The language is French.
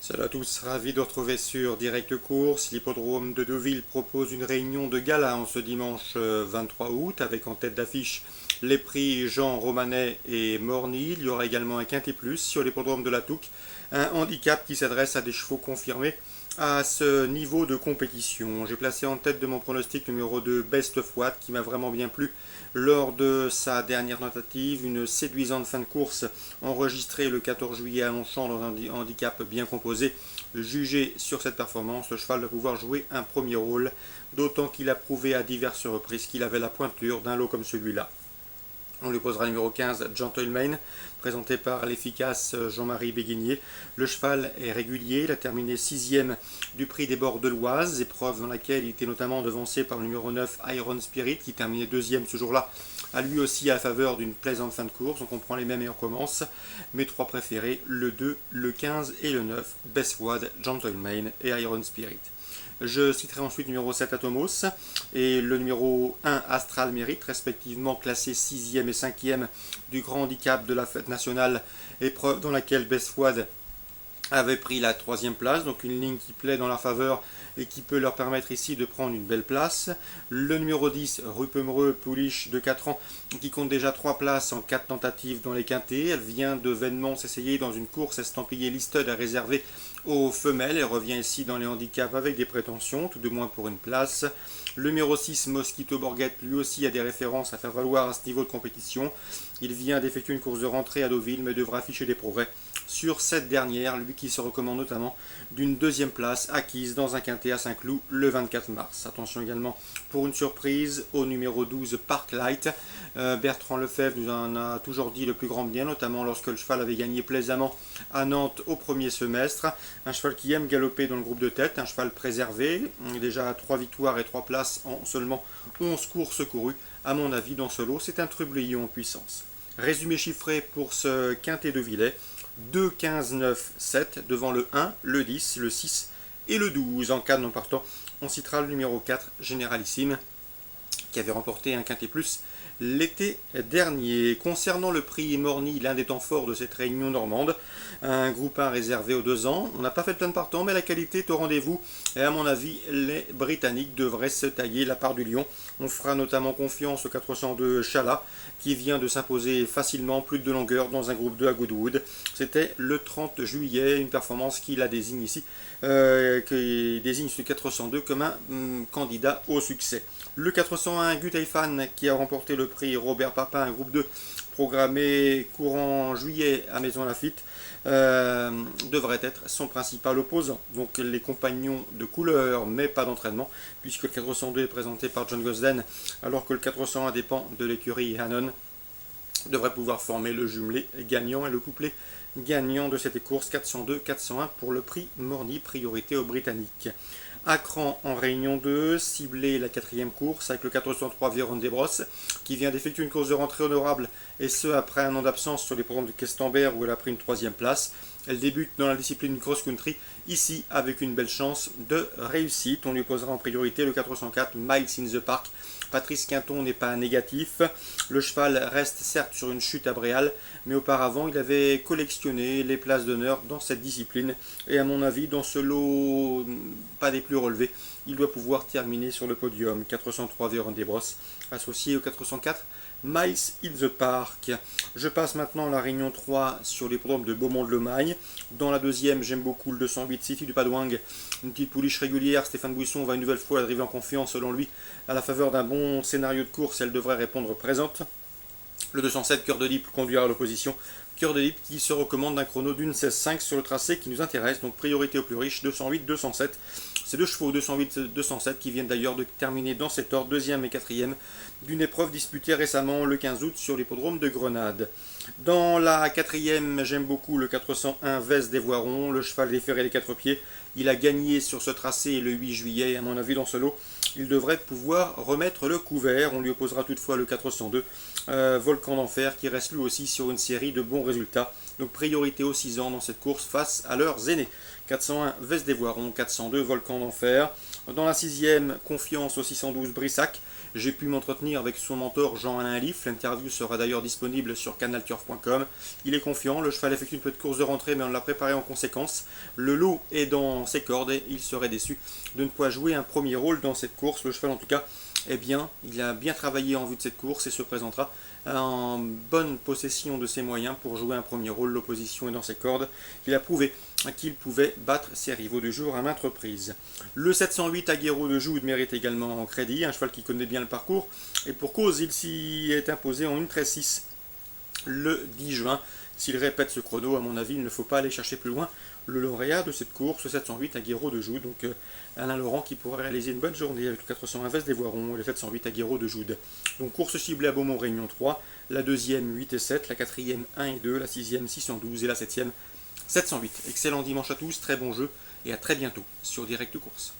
Salut à tous, ravi de retrouver sur Direct Course. L'hippodrome de Deauville propose une réunion de gala en ce dimanche 23 août avec en tête d'affiche les prix Jean Romanet et Morny. Il y aura également un quintet plus sur l'hippodrome de la Touque, un handicap qui s'adresse à des chevaux confirmés à ce niveau de compétition. J'ai placé en tête de mon pronostic numéro 2 Best Fouad qui m'a vraiment bien plu lors de sa dernière tentative, une séduisante fin de course enregistrée le 14 juillet à Longchamp dans un handicap bien composé. Jugé sur cette performance, le cheval doit pouvoir jouer un premier rôle, d'autant qu'il a prouvé à diverses reprises qu'il avait la pointure d'un lot comme celui-là. On lui posera numéro 15, Gentleman, présenté par l'efficace Jean-Marie Béguigné. Le cheval est régulier, il a terminé 6e du prix des bords de l'Oise, épreuve dans laquelle il était notamment devancé par le numéro 9, Iron Spirit, qui terminait 2e ce jour-là, à lui aussi à la faveur d'une plaisante fin de course. Donc on prend les mêmes et on commence. Mes trois préférés, le 2, le 15 et le 9, Best Wad, Gentleman et Iron Spirit. Je citerai ensuite le numéro 7 Atomos et le numéro 1 Astral Mérite, respectivement classés 6e et 5e du grand handicap de la fête nationale, épreuve dans laquelle Best Wad avait pris la 3e place, donc une ligne qui plaît dans leur faveur et qui peut leur permettre ici de prendre une belle place. Le numéro 10, Rupemereux Pouliche de 4 ans, qui compte déjà 3 places en 4 tentatives dans les quintets. Elle vient de vainement s'essayer dans une course estampillée listed à réserver aux femelles. Elle revient ici dans les handicaps avec des prétentions, tout de moins pour une place. Le numéro 6, Mosquito Borgette, lui aussi a des références à faire valoir à ce niveau de compétition. Il vient d'effectuer une course de rentrée à Deauville, mais devra afficher des progrès sur cette dernière, lui qui se recommande notamment d'une 2e place acquise dans un quintet à Saint-Cloud le 24 mars. Attention également pour une surprise au numéro 12 Parklight. Bertrand Lefebvre nous en a toujours dit le plus grand bien, notamment lorsque le cheval avait gagné plaisamment à Nantes au premier semestre. Un cheval qui aime galoper dans le groupe de tête, un cheval préservé, déjà 3 victoires et 3 places en seulement 11 courses courues. À mon avis, dans ce lot, c'est un trublion en puissance. Résumé chiffré pour ce quintet de Villers. 2, 15, 9, 7 devant le 1, le 10, le 6 et le 12. En cas de non partant, on citera le numéro 4, Généralissime, qui avait remporté un quintet plus l'été dernier. Concernant le prix Morny, l'un des temps forts de cette réunion normande, un groupe 1 réservé aux 2 ans. On n'a pas fait le plein de partants, mais la qualité est au rendez-vous. Et à mon avis, les Britanniques devraient se tailler la part du lion. On fera notamment confiance au 402 Chala, qui vient de s'imposer facilement, plus de longueur dans un groupe 2 à Goodwood. C'était le 30 juillet, une performance qui la désigne ici, qui désigne ce 402 comme un candidat au succès. Le 401 Gutaifan qui a remporté le prix Robert Papin, un groupe 2 programmé courant juillet à Maison Lafitte, devrait être son principal opposant. Donc les compagnons de couleur, mais pas d'entraînement, puisque le 402 est présenté par John Gosden, alors que le 401 dépend de l'écurie Hannon, devrait pouvoir former le jumelé gagnant et le couplet gagnant de cette course 402-401 pour le prix Morny, priorité aux Britanniques. Acran en réunion 2, ciblé la 4e course avec le 403 Véron Desbrosses qui vient d'effectuer une course de rentrée honorable et ce après un an d'absence sur les programmes de Questembert où elle a pris une 3e place. Elle débute dans la discipline cross-country ici avec une belle chance de réussite. On lui posera en priorité le 404 Miles in the Park. Patrice Quinton n'est pas négatif. Le cheval reste certes sur une chute à Bréal, mais auparavant il avait collectionné les places d'honneur dans cette discipline. Et à mon avis, dans ce lot pas des plus relevés, il doit pouvoir terminer sur le podium. 403 Véron Desbrosses, associé au 404 Miles in the Park. Je passe maintenant à la réunion 3 sur l'hippodrome de Beaumont-de-Lomagne. Dans la 2e, j'aime beaucoup le 208 City du Padouang. Une petite pouliche régulière. Stéphane Buisson va une nouvelle fois arriver en confiance selon lui. À la faveur d'un bon scénario de course, elle devrait répondre présente. Le 207 Cœur de Lippe conduira à l'opposition. Cœur de Lippe qui se recommande d'un chrono d'une 16,5 sur le tracé qui nous intéresse. Donc priorité aux plus riches, 208-207. Ces deux chevaux 208-207 qui viennent d'ailleurs de terminer dans cet ordre 2e et 4e d'une épreuve disputée récemment le 15 août sur l'hippodrome de Grenade. Dans la 4e, j'aime beaucoup le 401 Veste des Voirons, le cheval déféré des 4 pieds. Il a gagné sur ce tracé le 8 juillet, à mon avis dans ce lot, il devrait pouvoir remettre le couvert. On lui opposera toutefois le 402 Volcan d'Enfer qui reste lui aussi sur une série de bons résultats. Donc priorité aux 6 ans dans cette course face à leurs aînés. 401 Veste des Voirons, 402 Volcan d'Enfer. Dans la 6e, confiance au 612 Brissac. J'ai pu m'entretenir avec son mentor Jean-Alain Lif. L'interview sera d'ailleurs disponible sur canalturf.com. Il est confiant, le cheval effectue une petite course de rentrée, mais on l'a préparé en conséquence. Le lot est dans ses cordes et il serait déçu de ne pas jouer un premier rôle dans cette course. Le cheval, en tout cas, eh bien, il a bien travaillé en vue de cette course et se présentera en bonne possession de ses moyens pour jouer un premier rôle. L'opposition est dans ses cordes. Il a prouvé qu'il pouvait battre ses rivaux du jour à maintes reprises. Le 708 Aguero de Joude mérite également en crédit, un cheval qui connaît bien le parcours, et pour cause, il s'y est imposé en 1:13.6 le 10 juin. S'il répète ce chrono, à mon avis, il ne faut pas aller chercher plus loin le lauréat de cette course, le 708 Aguero de Joude. Donc Alain Laurent qui pourrait réaliser une bonne journée avec le 400 Invest des Voirons et le 708 Aguero de Joude. Donc course ciblée à Beaumont Réunion 3, la deuxième 8 et 7, la quatrième 1 et 2, la sixième 612 et la septième 708. Excellent dimanche à tous, très bon jeu et à très bientôt sur Direct Course.